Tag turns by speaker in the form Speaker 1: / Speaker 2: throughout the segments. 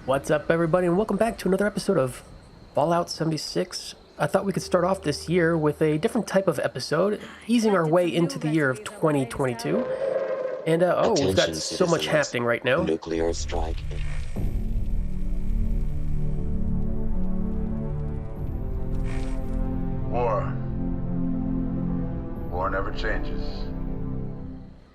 Speaker 1: What's up, everybody, and welcome back to another episode of Fallout 76. I thought we could start off this year with a different type of episode, easing our way into the year of 2022. And, we've got so much happening right now.
Speaker 2: Nuclear strike.
Speaker 3: War never changes.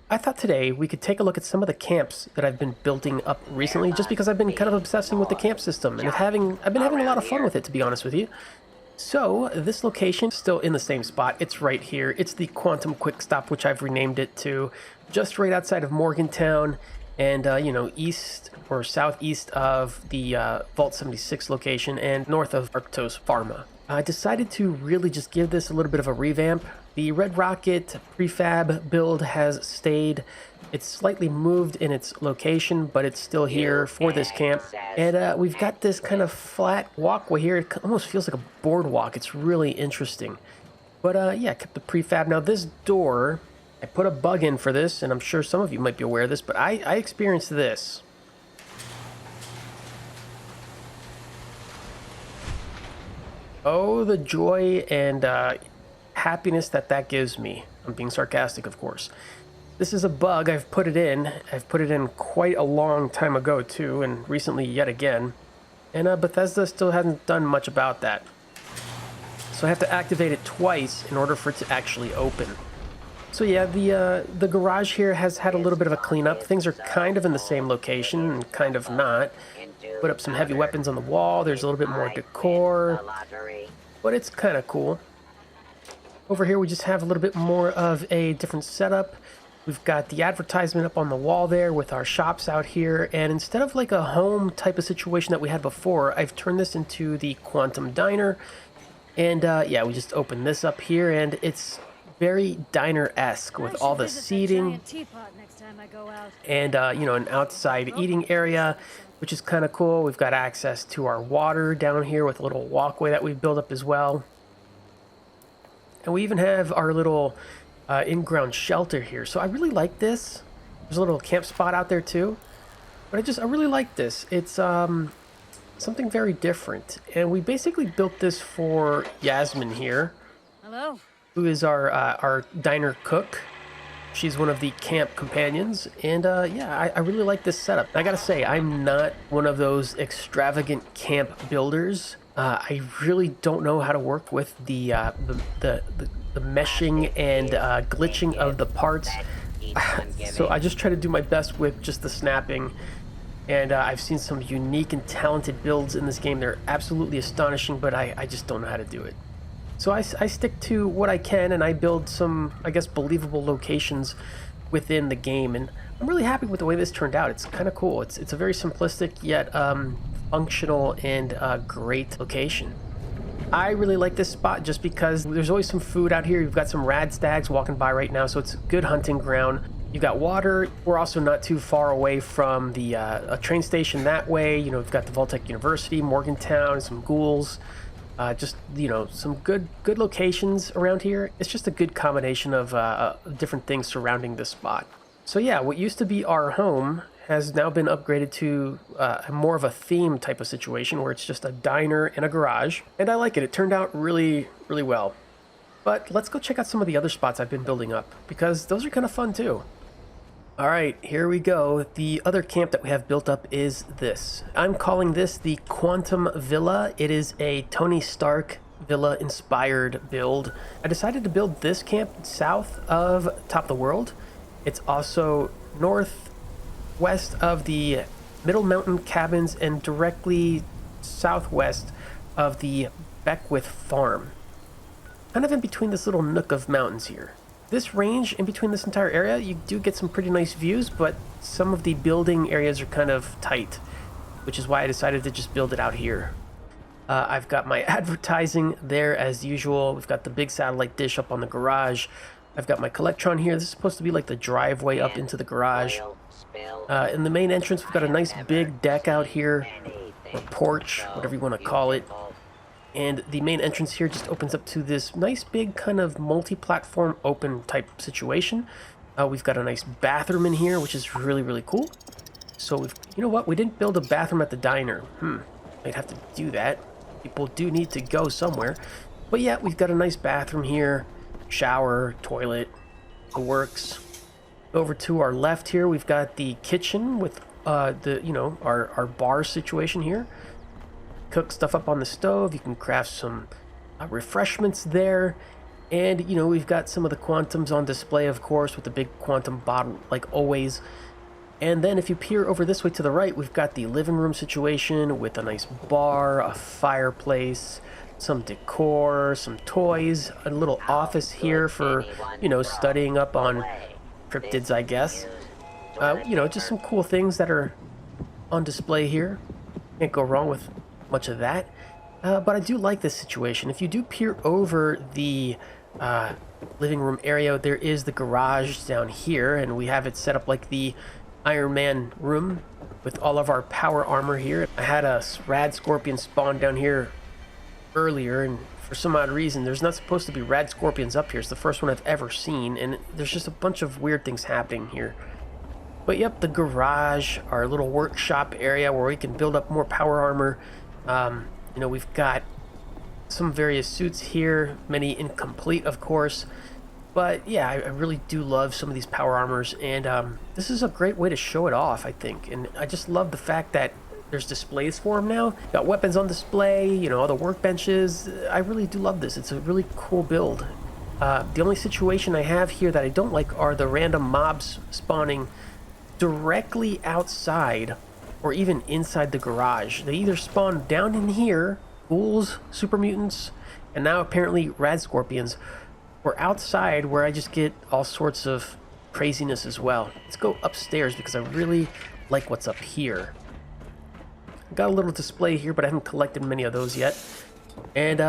Speaker 1: I thought today we could take a look at some of the camps that I've been building up recently, just because I've been kind of obsessing with the camp system, and I've been having a lot of fun with it, to be honest with you. So, this location is still in the same spot. It's right here. It's the Quantum Quick Stop, which I've renamed it to, just right outside of Morgantown, and, east or southeast of the Vault 76 location, and north of Arctos Pharma. I decided to really just give this a little bit of a revamp. The Red Rocket prefab build has stayed. It's slightly moved in its location, but it's still here for this camp. And we've got this kind of flat walkway here. It almost feels like a boardwalk. It's really interesting. But yeah, I kept the prefab. Now this door, I put a bug in for this, and I'm sure some of you might be aware of this, but I experienced this. Oh, the joy and happiness that gives me. I'm being sarcastic, of course. This is a bug. I've put it in. I've put it in quite a long time ago, too, and recently yet again. And Bethesda still hasn't done much about that. So I have to activate it twice in order for it to actually open. So yeah, the garage here has had a little bit of a cleanup. Things are kind of in the same location and kind of not. Put up some heavy weapons on the wall. There's a little bit more decor, but it's kind of cool. Over here we just have a little bit more of a different setup. We've got the advertisement up on the wall there with our shops out here, and instead of like a home type of situation that we had before, I've turned this into the Quantum Diner. And yeah, we just open this up here, and it's very diner-esque with all the seating and an outside eating area, which is kind of cool. We've got access to our water down here with a little walkway that we've built up as well. And we even have our little in-ground shelter here. So I really like this. There's a little camp spot out there too. But I really like this. It's something very different. And we basically built this for Yasmin here.
Speaker 4: Hello.
Speaker 1: Who is our diner cook. She's one of the camp companions, and yeah, I really like this setup. I gotta say, I'm not one of those extravagant camp builders. I really don't know how to work with the meshing and glitching of the parts, so I just try to do my best with just the snapping. And I've seen some unique and talented builds in this game. They're absolutely astonishing, but I just don't know how to do it. So I stick to what I can, and I build some, I guess, believable locations within the game. And I'm really happy with the way this turned out. It's kind of cool. It's a very simplistic yet functional and great location. I really like this spot just because there's always some food out here. You've got some rad stags walking by right now, so it's a good hunting ground. You've got water. We're also not too far away from the a train station that way. We've got the Vault-Tec University, Morgantown, some ghouls. Just, some good locations around here. It's just a good combination of different things surrounding this spot. So yeah, what used to be our home has now been upgraded to more of a theme type of situation where it's just a diner and a garage. And I like it. It turned out really, really well. But let's go check out some of the other spots I've been building up, because those are kind of fun too. All right, here we go. The other camp that we have built up is this. I'm calling this the Quantum Villa. It is a Tony Stark Villa inspired build. I decided to build this camp south of Top of the World. It's also northwest of the Middle Mountain Cabins and directly southwest of the Beckwith Farm. Kind of in between this little nook of mountains here. This range in between this entire area, you do get some pretty nice views, but some of the building areas are kind of tight, which is why I decided to just build it out here. I've got my advertising there as usual. We've got the big satellite dish up on the garage. I've got my Collectron here. This is supposed to be like the driveway up into the garage. In the main entrance, we've got a nice big deck out here, or porch, whatever you want to call it. And the main entrance here just opens up to this nice big kind of multi-platform open type situation. We've got a nice bathroom in here, which is really, really cool. So you know what? We didn't build a bathroom at the diner. Might have to do that. People do need to go somewhere. But yeah, we've got a nice bathroom here. Shower, toilet, the works. Over to our left here, we've got the kitchen with our bar situation here. Cook stuff up on the stove. You can craft some refreshments there. And, we've got some of the quantums on display, of course, with the big quantum bottle, like always. And then if you peer over this way to the right, we've got the living room situation with a nice bar, a fireplace, some decor, some toys, a little office here for, studying up on cryptids, I guess. Just some cool things that are on display here. Can't go wrong with much of that. But I do like this situation. If you do peer over the living room area, there is the garage down here, and we have it set up like the Iron Man room with all of our power armor here. I had a rad scorpion spawn down here earlier, and for some odd reason there's not supposed to be rad scorpions up here. It's the first one I've ever seen, and there's just a bunch of weird things happening here. But yep, the garage, our little workshop area where we can build up more power armor. We've got some various suits here, many incomplete, of course. But yeah, I really do love some of these power armors, and this is a great way to show it off, I think. And I just love the fact that there's displays for them now. Got weapons on display, all the workbenches. I really do love this. It's a really cool build. The only situation I have here that I don't like are the random mobs spawning directly outside or even inside the garage. They either spawn down in here, ghouls, super mutants, and now apparently rad scorpions, or outside where I just get all sorts of craziness as well. Let's go upstairs because I really like what's up here. Got a little display here, but I haven't collected many of those yet. And,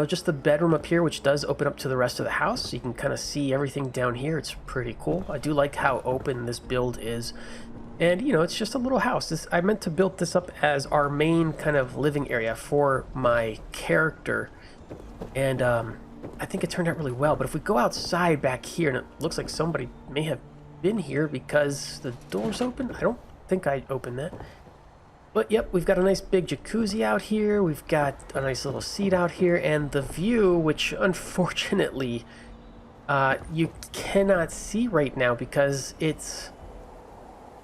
Speaker 1: just the bedroom up here, which does open up to the rest of the house. So you can kind of see everything down here. It's pretty cool. I do like how open this build is. And, it's just a little house. I meant to build this up as our main kind of living area for my character. And, I think it turned out really well. But if we go outside back here, and it looks like somebody may have been here because the door's open. I don't think I opened that. But yep, we've got a nice big jacuzzi out here. We've got a nice little seat out here, and the view, which unfortunately you cannot see right now because it's,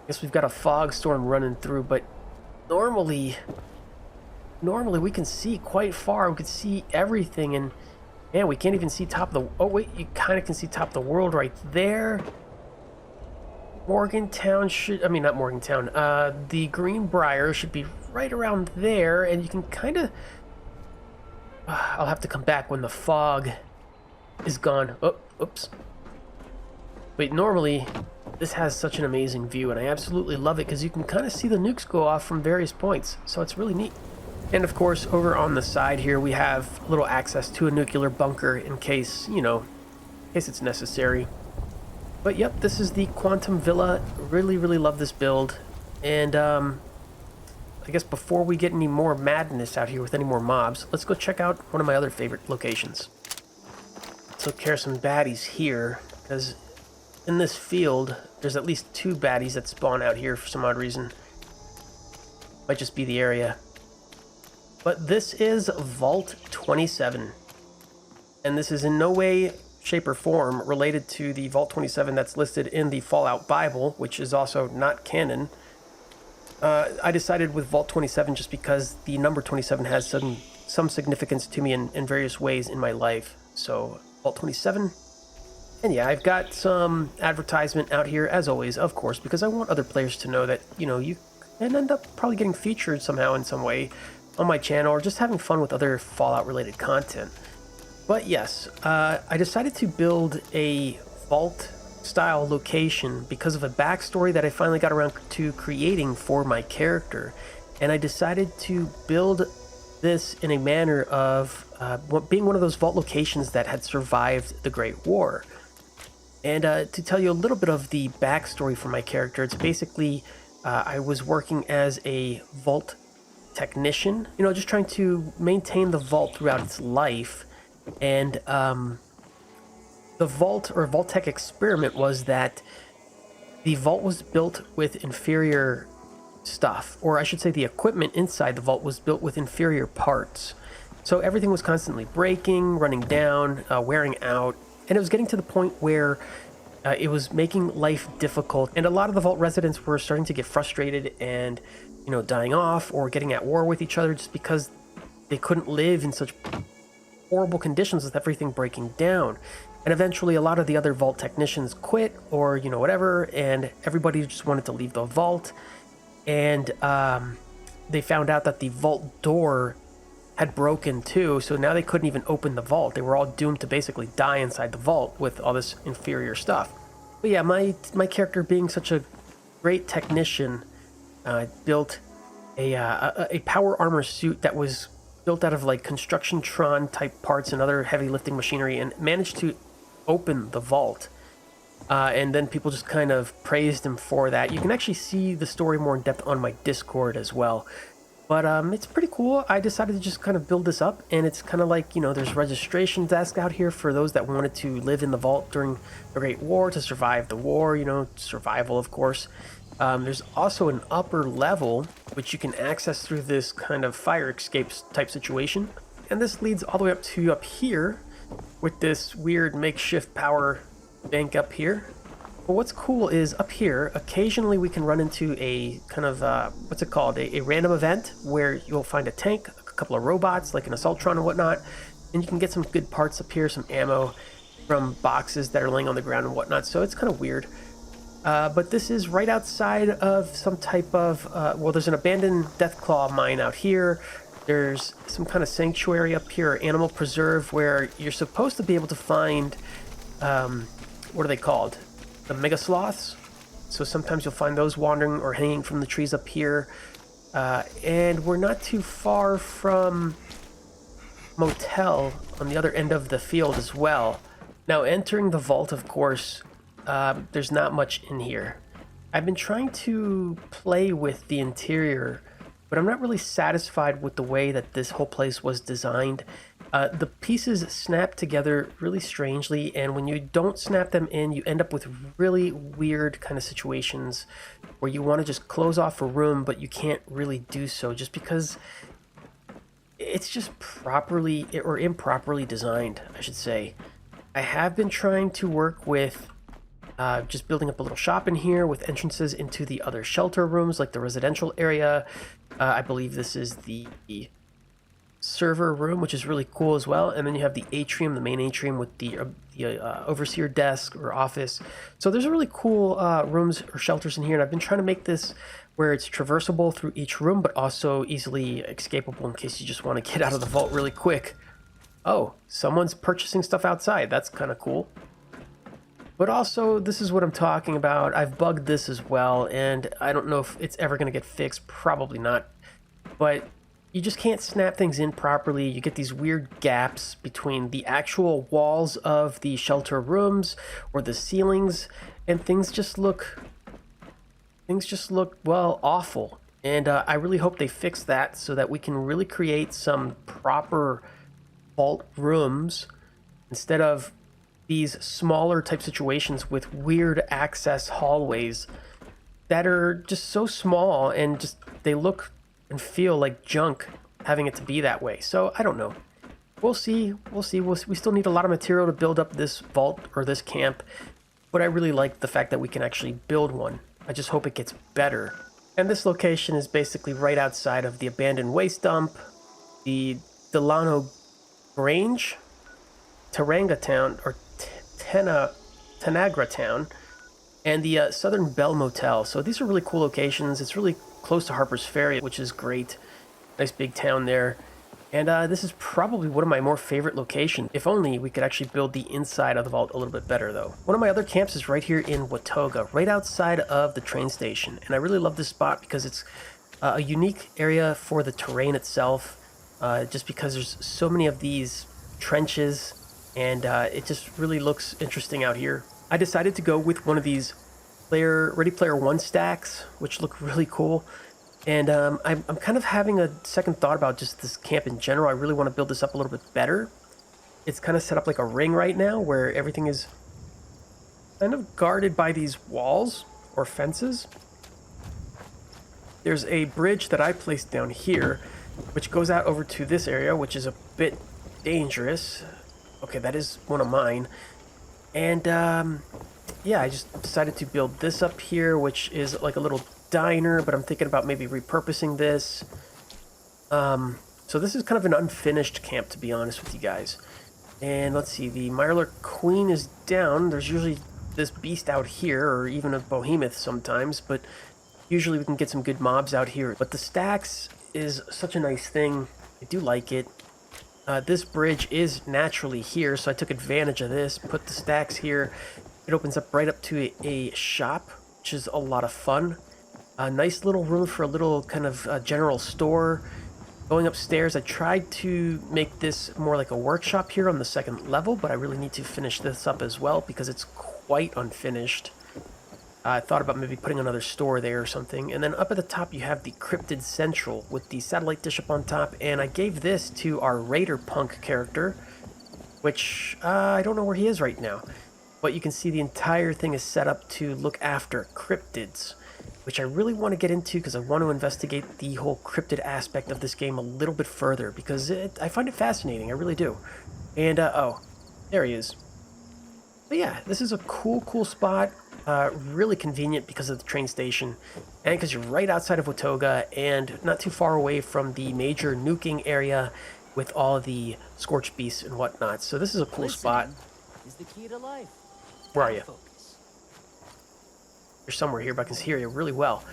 Speaker 1: I guess we've got a fog storm running through. But normally we can see quite far. We can see everything, and man, we can't even see top of the, oh wait, you kind of can see top of the world right there. Morgantown should, I mean, not Morgantown, the Greenbrier should be right around there, and you can kind of, I'll have to come back when the fog is gone. Oh, oops. Wait, normally this has such an amazing view, and I absolutely love it because you can kind of see the nukes go off from various points, so it's really neat. And of course, over on the side here, we have a little access to a nuclear bunker in case, in case it's necessary. But yep, this is the Quantum Villa. Really, really love this build. And I guess before we get any more madness out here with any more mobs, let's go check out one of my other favorite locations. Let's take care of some baddies here, because in this field, there's at least 2 baddies that spawn out here for some odd reason. Might just be the area. But this is Vault 27. And this is in no way, shape, or form related to the Vault 27 that's listed in the Fallout Bible, which is also not canon. I decided with Vault 27 just because the number 27 has some significance to me in various ways in my life. So Vault 27. And yeah, I've got some advertisement out here, as always, of course, because I want other players to know that, you can end up probably getting featured somehow in some way on my channel, or just having fun with other Fallout-related content. But yes, I decided to build a vault-style location because of a backstory that I finally got around to creating for my character. And I decided to build this in a manner of being one of those vault locations that had survived the Great War. And to tell you a little bit of the backstory for my character, it's basically I was working as a vault technician, just trying to maintain the vault throughout its life. And the vault or Vault-Tec experiment was that the vault was built with inferior stuff, or I should say the equipment inside the vault was built with inferior parts. So everything was constantly breaking, running down, wearing out, and it was getting to the point where it was making life difficult. And a lot of the vault residents were starting to get frustrated and, dying off or getting at war with each other just because they couldn't live in such horrible conditions with everything breaking down. And eventually a lot of the other vault technicians quit or, whatever, and everybody just wanted to leave the vault. And they found out that the vault door had broken too, so now they couldn't even open the vault. They were all doomed to basically die inside the vault with all this inferior stuff. But yeah, my character, being such a great technician, built a power armor suit that was built out of like construction tron type parts and other heavy lifting machinery, and managed to open the vault. And then people just kind of praised him for that. You can actually see the story more in depth on my Discord as well. But it's pretty cool. I decided to just kind of build this up, and it's kind of like, there's registration desk out here for those that wanted to live in the vault during the Great War, to survive the war, survival, of course. There's also an upper level, which you can access through this kind of fire escapes type situation. And this leads all the way up here with this weird makeshift power bank up here. But what's cool is up here, occasionally we can run into a kind of, what's it called? A random event where you'll find a tank, a couple of robots, like an Assaultron and whatnot, and you can get some good parts up here, some ammo from boxes that are laying on the ground and whatnot, so it's kind of weird. But this is right outside of some type of, well, there's an abandoned Deathclaw mine out here. There's some kind of sanctuary up here, or animal preserve, where you're supposed to be able to find, what are they called? The mega sloths. So sometimes you'll find those wandering or hanging from the trees up here. And we're not too far from motel on the other end of the field as well. Now, entering the vault, of course, there's not much in here. I've been trying to play with the interior, but I'm not really satisfied with the way that this whole place was designed. The pieces snap together really strangely, and when you don't snap them in, you end up with really weird kind of situations where you want to just close off a room, but you can't really do so just because it's just properly or improperly designed, I should say. I have been trying to work with just building up a little shop in here with entrances into the other shelter rooms, like the residential area. I believe this is the server room, which is really cool as well. And then you have the atrium, the main atrium, with the overseer desk or office. So there's a really cool rooms or shelters in here, and I've been trying to make this where it's traversable through each room, but also easily escapable in case you just want to get out of the vault really quick. Oh, someone's purchasing stuff outside. That's kind of cool. But also, this is what I'm talking about. I've bugged this as well, and I don't know if it's ever going to get fixed. Probably not. But you just can't snap things in properly. You get these weird gaps between the actual walls of the shelter rooms or the ceilings, and things just look, well, awful. And I really hope they fix that so that we can really create some proper vault rooms instead of these smaller type situations with weird access hallways that are just so small, and just they look and feel like junk having it to be that way. So I don't know. We'll see. We still need a lot of material to build up this vault or this camp, but I really like the fact that we can actually build one. I just hope it gets better. And this location is basically right outside of the abandoned waste dump, the Delano Grange, Taranga Town, or Tanagra Town, and the Southern Bell Motel. So these are really cool locations. It's really close to Harper's Ferry, which is great. Nice big town there. And this is probably one of my more favorite locations. If only we could actually build the inside of the vault a little bit better, though. One of my other camps is right here in Watoga, right outside of the train station. And I really love this spot because it's a unique area for the terrain itself, just because there's so many of these trenches, and it just really looks interesting out here. I decided to go with one of these Ready Player One stacks, which look really cool. And I'm kind of having a second thought about just this camp in general. I really want to build this up a little bit better. It's kind of set up like a ring right now, where everything is kind of guarded by these walls or fences. there's a bridge that I placed down here, which goes out over to this area, which is a bit dangerous. Okay, that is one of mine. And, yeah, I just decided to build this up here, which is like a little diner, but I'm thinking about maybe repurposing this. So this is kind of an unfinished camp, to be honest with you guys. And let's see, the Mirelurk Queen is down. There's usually this beast out here, or even a behemoth sometimes, but usually we can get some good mobs out here. But the stacks is such a nice thing. I do like it. This bridge is naturally here, so I took advantage of this, put the stacks here. It opens up right up to a shop, which is a lot of fun. A nice little room for a little kind of general store. Going upstairs, I tried to make this more like a workshop here on the second level, but I really need to finish this up as well because it's quite unfinished. I thought about maybe putting another store there or something. And then up at the top, you have the Cryptid Central with the satellite dish up on top. And I gave this to our Raider Punk character, which I don't know where he is right now. But you can see the entire thing is set up to look after cryptids, which I really want to get into because I want to investigate the whole cryptid aspect of this game a little bit further because I find it fascinating. I really do. And, oh, there he is. But yeah, this is a cool spot. Really convenient because of the train station and because you're right outside of Watoga and not too far away from the major nuking area with all the scorched beasts and whatnot. So this is a cool spot.
Speaker 2: Is the key to life.
Speaker 1: Where are you? You're somewhere here, but I can hear you really well.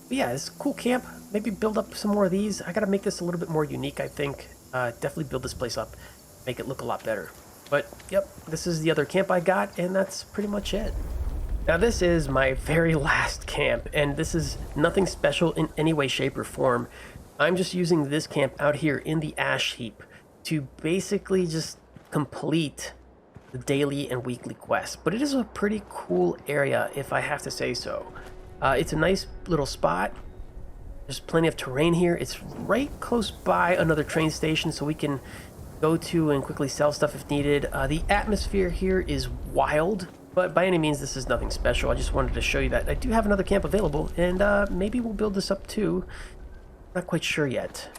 Speaker 1: But yeah, it's a cool camp. Maybe build up some more of these. I gotta make this a little bit more unique, I think. Definitely build this place up, make it look a lot better. But yep, this is the other camp I got, and that's pretty much it. Now this is my very last camp, and this is nothing special in any way, shape, or form. I'm just using this camp out here in the ash heap to basically just complete the daily and weekly quests. But it is a pretty cool area, if I have to say so. It's a nice little spot. There's plenty of terrain here. It's right close by another train station, so we can go to and quickly sell stuff if needed. The atmosphere here is wild. But by any means, this is nothing special. I just wanted to show you that I do have another camp available, and maybe we'll build this up too. Not quite sure yet.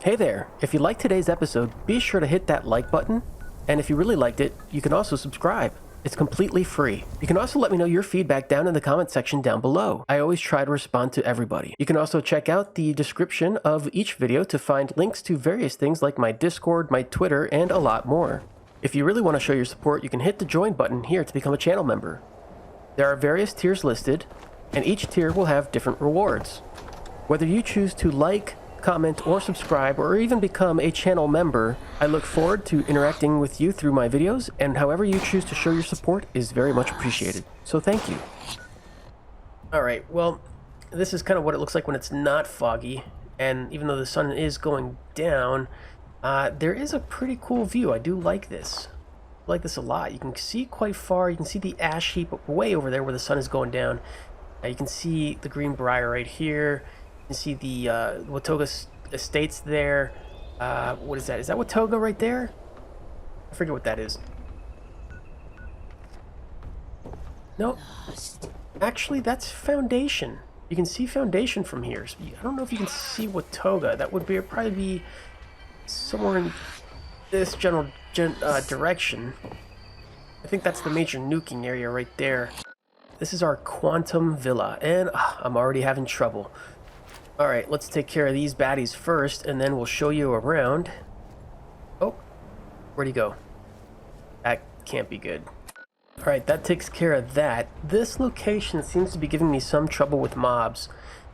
Speaker 1: Hey there, if you liked today's episode, be sure to hit that like button. And if you really liked it, you can also subscribe. It's completely free. You can also let me know your feedback down in the comment section down below. I always try to respond to everybody. You can also check out the description of each video to find links to various things like my Discord, my Twitter, and a lot more. If you really want to show your support, you can hit the join button here to become a channel member. There are various tiers listed, and each tier will have different rewards. Whether you choose to like, comment, or subscribe, or even become a channel member, I look forward to interacting with you through my videos, and however you choose to show your support is very much appreciated. So thank you. Alright, well, this is kind of what it looks like when it's not foggy, and even though the sun is going down, there is a pretty cool view. I do like this. I like this a lot. You can see quite far. You can see the ash heap way over there where the sun is going down. You can see the Greenbrier right here. You can see the Watoga Estates there. What is that? Is that Watoga right there? I forget what that is. No. Actually, that's Foundation. You can see Foundation from here. So I don't know if you can see Watoga. That would probably be somewhere in this general direction. I think that's the major nuking area right there. This is our Quantum Villa, and I'm already having trouble. Alright, let's take care of these baddies first, and then we'll show you around. Oh, where'd he go? That can't be good. Alright, that takes care of that. This location seems to be giving me some trouble with mobs.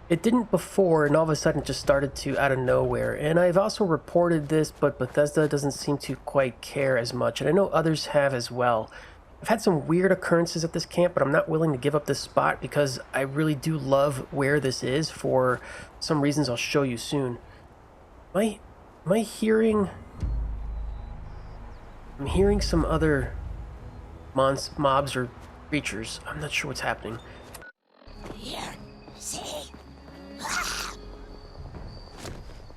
Speaker 1: It didn't before, and all of a sudden it just started to out of nowhere. And I've also reported this, but Bethesda doesn't seem to quite care as much, and I know others have as well. I've had some weird occurrences at this camp, but I'm not willing to give up this spot because I really do love where this is for some reasons I'll show you soon. Am I hearing... I'm hearing some other mobs or creatures. I'm not sure what's happening.
Speaker 4: Here, see?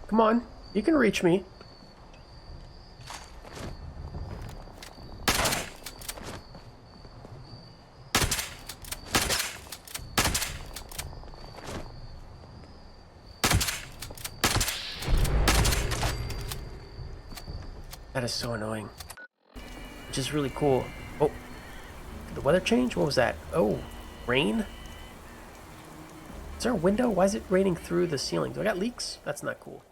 Speaker 1: Come on, you can reach me. That is so annoying. Which is really cool. Oh, did the weather change? What was that? Oh, rain? Is there a window? Why is it raining through the ceiling? Do I got leaks? That's not cool.